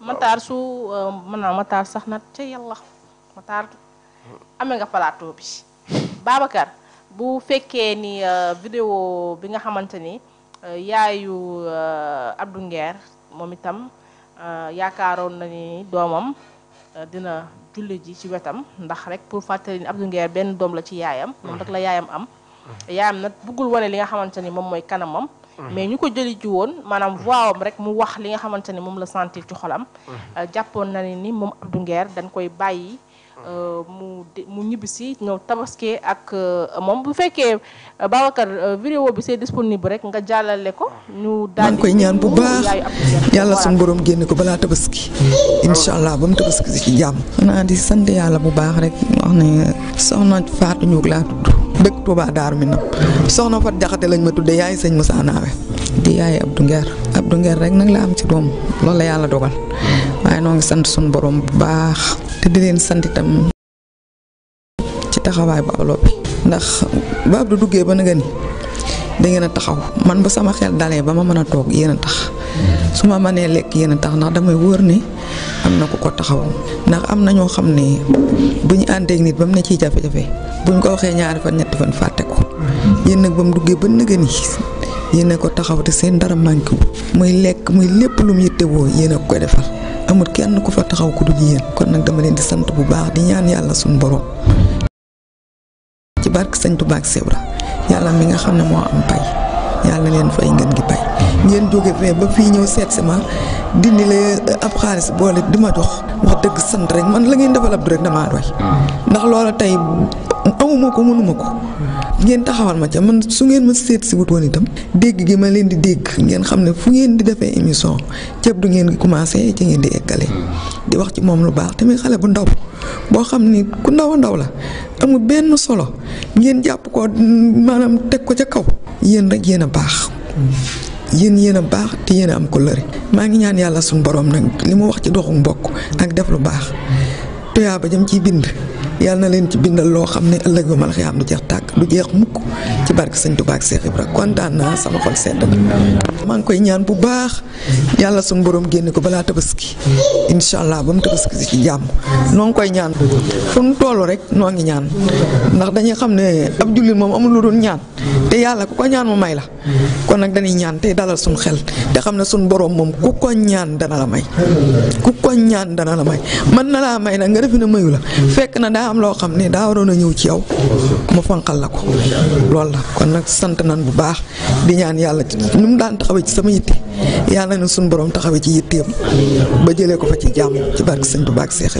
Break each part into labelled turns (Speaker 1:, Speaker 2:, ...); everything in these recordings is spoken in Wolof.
Speaker 1: Matar su maanaam Matar sax na ca yàlla Matar amee nga plateau bi Babacar bu fekkee ni vidéo bi nga xamante ni yaayu Abdou Nguer moom itam yaakaaroon na ni doomam dina julli ji ci wetam ndax rek pour fàttali ni Abdou Nguer benn doom la ci yaayam moom rek la yaayam am yaayam nag bëggul wane li nga xamante ni moom mooy kanamam mais ñu ko jëli ji woon maanaam voix am rek mu wax li nga xamante ni moom la sentir ci xolam jàppoon na ni moom Abdou Nguer dañ koy bàyyi mu ñibbisi ñëw tabaski ak moom bu fekkee Babacar vidéo bi c'est disponible rek nga jàllale ko ñu daal di
Speaker 2: koy ñaan bu baax yàlla suñu borom génne ko balaa tabaski incha allah ba mu tabaski ci jàmm. xanaa di sant yàlla bu baax rek wax ne soxna Fatou Ndiouk laa tudd dëkk Touba Darou Minam soxna Fat Jaxate lañ ma tuddee yaay sëñ Moussa Naawe di yaay Abdou Nguer rek nag la am ci doom loolu la yàlla dogal waaye noo ngi sant suñu borom bu baax te di leen sant itam ci taxawaay bu alo bi ndax ba Abdou duggee ba nga ni da ngeen a taxaw man ba sama xel dalee ba ma mën a toog yéen a tax su ma mënee lekk yéen a tax ndax damay wóor ne am na ku ko taxaw ndax am na ñoo xam ne bu ñu àndeek nit ba mu ne ciy jafe-jafe bu ñu ko waxee ñaari fan ñetti fan fàtte ko yéen nag ba mu duggee ba nga ni yéen a ko taxaw te seen dara manqué wu muy lekk muy lépp lu mu yittewoo yéen a ko koy defal amul kenn ku fa taxaw ku dul yéen kon nag dama leen di sant bu baax di ñaan yàlla suñu borom ci barke Sëñ Tuubaa ak Sebra yàlla mi nga xam ne moo am pay yàlla leen fay ngeen gi pay ngeen jóge fee ba fii ñëw seet si ma dindi la ab xaalis boole di ma jox wax dëgg sant rek man la ngeen defal Abdou rek damaa doy ndax loola tey amuma ko mënuma ko ngeen taxawal ma ca man su ngeen ma seet si wut woon itam dégg gi ma leen di dégg ngeen xam ne fu ngeen di defee émission ceeb du ngeen commencé ci ngeen di eggale di wax ci moom lu baax tamit xale bu ndaw boo xam ni ku ndaw a ndaw la amul benn solo ngeen jàpp ko maanaam teg ko ca kaw yéen rek yéen a baax yéen a baax te yéen a am ko lëri maa ngi ñaan yàlla suñu borom nag li mu wax ci doxu mbokk ak def lu baax tuyaa ba jëm ciy bind yàlla na leen ci bindal loo xam ne ëllëg ba mal xiyaam du jeex tàkk du jeex mukk ci barke Sëñ Tuubaa ak Seex Ibra kontaan naa sama xol sedd na maa ngi koy ñaan bu baax yàlla suñu borom génne ko balaa tabaski incha allah ba mu tabaski ci jàmm noo ngi koy ñaan fu mu toll rek noo ngi ñaan ndax dañuy xam ne ab jullit moom amul lu dul ñaan te yàlla ku ko ñaan mu may la kon nag dañuy ñaan tey dalal suñu xel te xam ne suñu borom moom ku ko ñaan dana la may ku ko ñaan dana la may mën na laa may nag nga defe ne mayu la fekk na daa am loo xam ne daa waroon a ñëw ci yow mu fanqal la ko loolu la kon nag sant nañ bu baax di ñaan yàlla ni mu daan taxawee ci sama yitte yàlla na suñu borom taxawee ci yitteem ba jëlee ko fa ci jàmm ci barke Sëñ Tuubaa ak Seex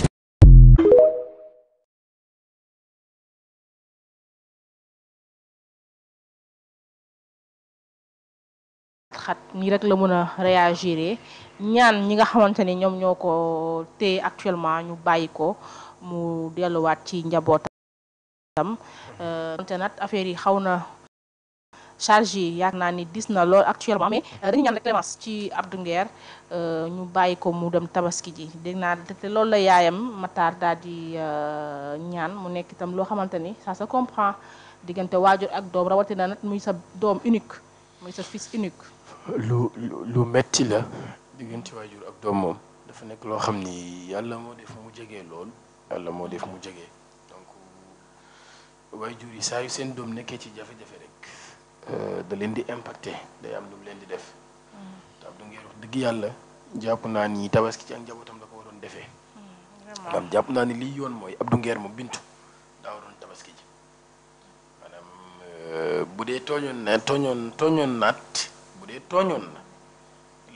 Speaker 1: xat nii rek la mën a réagir ñaan ñi nga xamante ni ñoom ñoo ko téye actuellement ñu bàyyi ko mu delluwaat ci njabootam te nag affaire yi xaw na charge yi yaakaar naa ni dis na lool actuellement mais dañu ñaan rek clémence ci Abdou Nguer ñu bàyyi ko mu dem tabaski ji dégg naa te loolu la yaayam Matar daal di ñaan mu nekk itam loo xamante ni ça se comprend diggante waajur ak doom rawatina nag muy sa doom unique muy sa fils unique.
Speaker 3: lu metti la diggante waajur ak doom moom dafa nekk loo xam ni yàlla moo def mu jege lool yàlla moo def mu jege donc waajur yi saa yu seen doom nekkee ci jafe-jafe rek da leen di impacté day am lu mu leen di def te Abdou Nguer wax dëgg yàlla jàpp naa ni tabaski ci ak njabootam la ko waroon defee maanaam jàpp naa ni liy yoon mooy Abdou Nguer moom bintu daa waroon tabaski ji maanaam bu dee tooñoon naat bu dee tooñoon na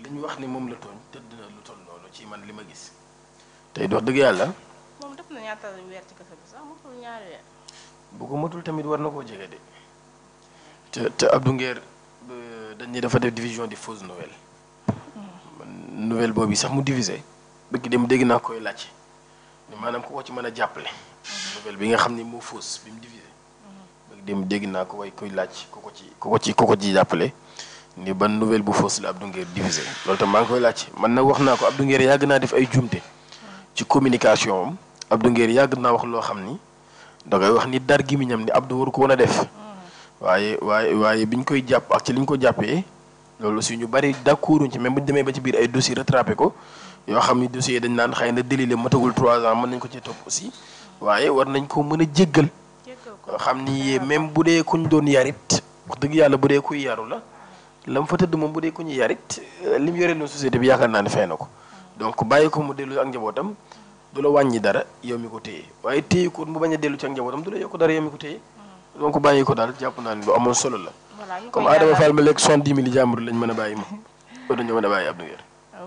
Speaker 3: li ñu wax ni moom la tooñ tëdd na lu toll noonu ci man li ma gis tey dox dëgg yàlla.
Speaker 1: moom def na ñaata weer ci kasa bi sax matul ñaari weer.
Speaker 3: bu ko matul tamit war na koo jege de te Abdou Nguer dañ ne dafa def division di fausse nouvelle. nouvelle boobu sax mu divisé bëgg dem dégg naa koy laaj maanaam ku ko ci mën a jàppale. nouvelle bi nga xam ni moo fausse bi mu divisé. bëgg dem dégg naa ko way koy laaj ku ko ci jàppale. ni ban nouvelle bu fausse la Abdou Nguer divisé loolu tam maa ngi koy laaj man nag wax naa ko Abdou Nguer yàgg naa def ay jumte ci communication am Abdou Nguer yàgg naa wax loo xam ni da ngay wax ni dar gimiñam ni Abdou waru ko woon a def waaye biñ koy jàpp ak ci liñ ko jàppee loolu aussi ñu bari d'accorduñ ci même bu ñu demee ba ci biir ay dossiers rattrapé ko yoo xam ni dossiers dañ naan xëy na délit la matagul 3 ans mën nañ ko ci topp aussi waaye war nañ ko mën a jéggal xam ni même bu dee kuñ doon yarit wax dëgg yàlla bu dee kuy yaru la lam fa tëdd moom bu dee ku ñu yarit lim yore noonu société bi yaakaar naa ne fay na ko donc bàyyi ko mu dellu ak njabootam du la wàññi dara yow mi ko téye waaye téye ko mu bañ a dellu ci ak njabootam du la yokk dara yow mi ko téye donc bàyyi ko daal jàpp naa ne lu amoon solo la. comme Adama Fall ma léegi 70 000 jàmbur lañ mën a bàyyi moom loolu dañoo mën a bàyyi Abdou Nguer.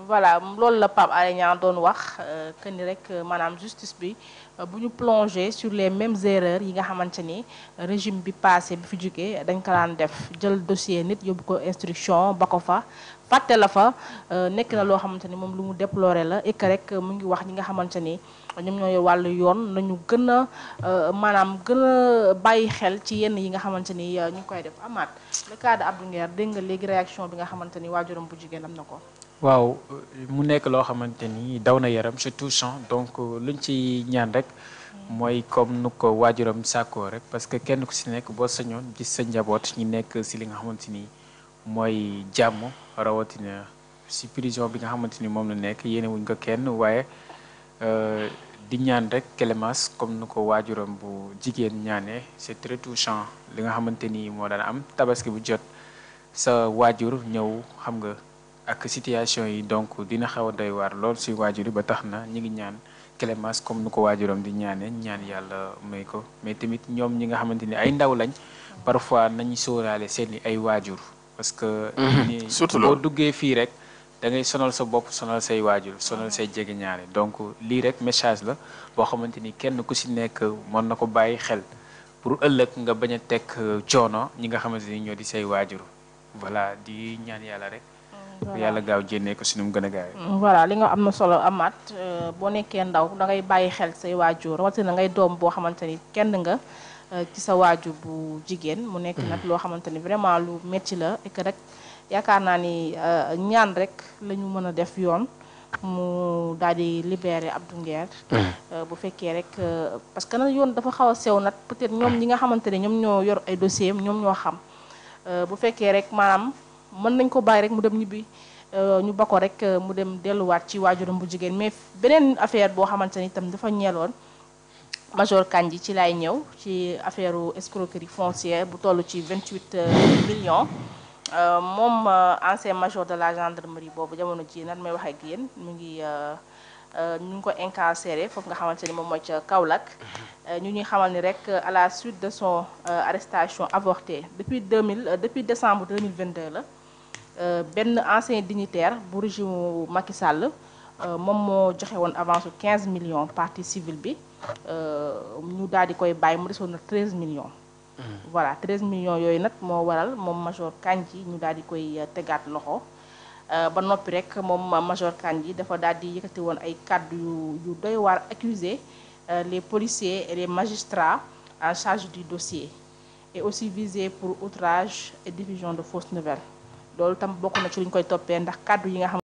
Speaker 1: voilà loolu la Pape Alé Niang doon wax que ni rek maanaam justice bi bu ñu plongé sur les mêmes erreurs yi nga xamante ni régime bi passé bi fi jógee dañ ko daan def jël dossier nit yóbbu ko instruction ba ko fa fàtte la fa nekk na loo xamante ni moom lu mu déploré la et que rek mu ngi wax ñi nga xamante ni ñoom ñooy wàllu yoon nañu gën a maanaam gën a bàyyi xel ci yenn yi nga xamante ni ñu ngi koy def amaat le cas de Abdou Nguer dégg nga léegi réaction bi nga xamante ni waajuram bu jigéen am na ko.
Speaker 4: waaw mu nekk loo xamante ni daw na yaram c'est touchant donc luñ ci ñaan rek mooy comme nu ko waajuram sàkkoo rek parce que kenn ku si nekk boo sañoon gis sa njaboot ñi nekk si li nga xamante ni mooy jàmm rawatina si prison bi nga xamante ni moom la nekk yéene wuñ ko kenn waaye di ñaan rek Clémence comme nu ko waajuram bu jigéen ñaanee c'est très touchant li nga xamante ni moo daan am tabaski bu jot sa waajur ñëw xam nga. ak situation yi donc dina xaw a doy waar lool si waajur yi ba tax na ñi ngi ñaan Clémence comme nu ko waajuram di ñaanee ñaan yàlla may ko mais tamit ñoom ñi nga xamante ni ay ndaw lañ parfois nañu sóoraale seen i ay waajur parce que
Speaker 3: surtout
Speaker 4: boo duggee fii rek da ngay sonal sa bopp sonal say waajur sonal say jege ñaare donc lii rek message la boo xamante ni kenn ku si nekk mën na ko bàyyi xel pour ëllëg nga bañ a teg coono ñi nga xamante ni ñoo di say waajur voilà di ñaan yàlla rek yàlla gaaw jénnee ko si nu mu gën a gaawee.
Speaker 1: voilà li nga am na solo amaat boo nekkee ndaw da ngay bàyyi xel say waajur rawatina ngay doom boo xamante ni kenn nga ci sa waajur bu jigéen mu nekk nag loo xamante ni vraiment lu métti la et que rek yaakaar naa ni ñaan rek la ñu mën a def yoon mu daal di libérer Abdou Nguer bu fekkee rek parce que nag yoon dafa xaw a sew nag peut-être ñoom ñi nga xamante ne ñoom ñoo yor ay dossiers ñoom ñoo xam bu fekkee rek maanaam mën nañ ko bàyyi rek mu dem ñibbi ñu ba ko rek mu dem delluwaat ci waajuram bu jigéen mais beneen affaire boo xamante ni itam dafa ñeeloon Major Kandji ci laay ñëw ci affaire escroquerie foncière bu toll ci 28 millions moom ancien major de la gendarmerie boobu jamono ji nan may wax ak yéen mu ngi ñu ngi ko incarcéré foofu nga xamante ni moom mooy ca Kaolack ñu ñuy xamal ni rek à la suite de son arrestation avortée depuis décembre 2022 la benn ancien dignitaire bu régime Macky Sall moom moo joxe woon avance 15 millions partie civile bi ñu daal di koy bàyyi mu desoon na 13 millions. voilà 13 millions yooyu nag moo waral moom Major Kandji ñu daal di koy tegaat loxo ba noppi rek moom Major Kandji dafa daal di yëkkati woon ay kàddu yu doy waar accusé les policiers et les magistrats en charge du dossier et aussi visé pour outrage et diffusion de fausses nouvelles loolu tam bokk na ci lu ñu koy toppee ndax kàddu yi nga xam